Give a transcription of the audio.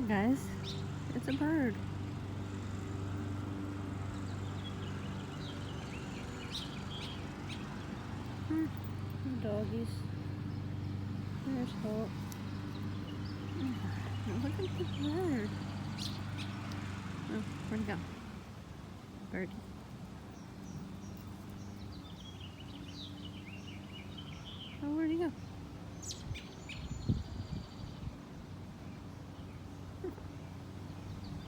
Hey guys, it's a bird. Doggies. There's Hope. Look at the bird. Oh, where'd he go? Bird.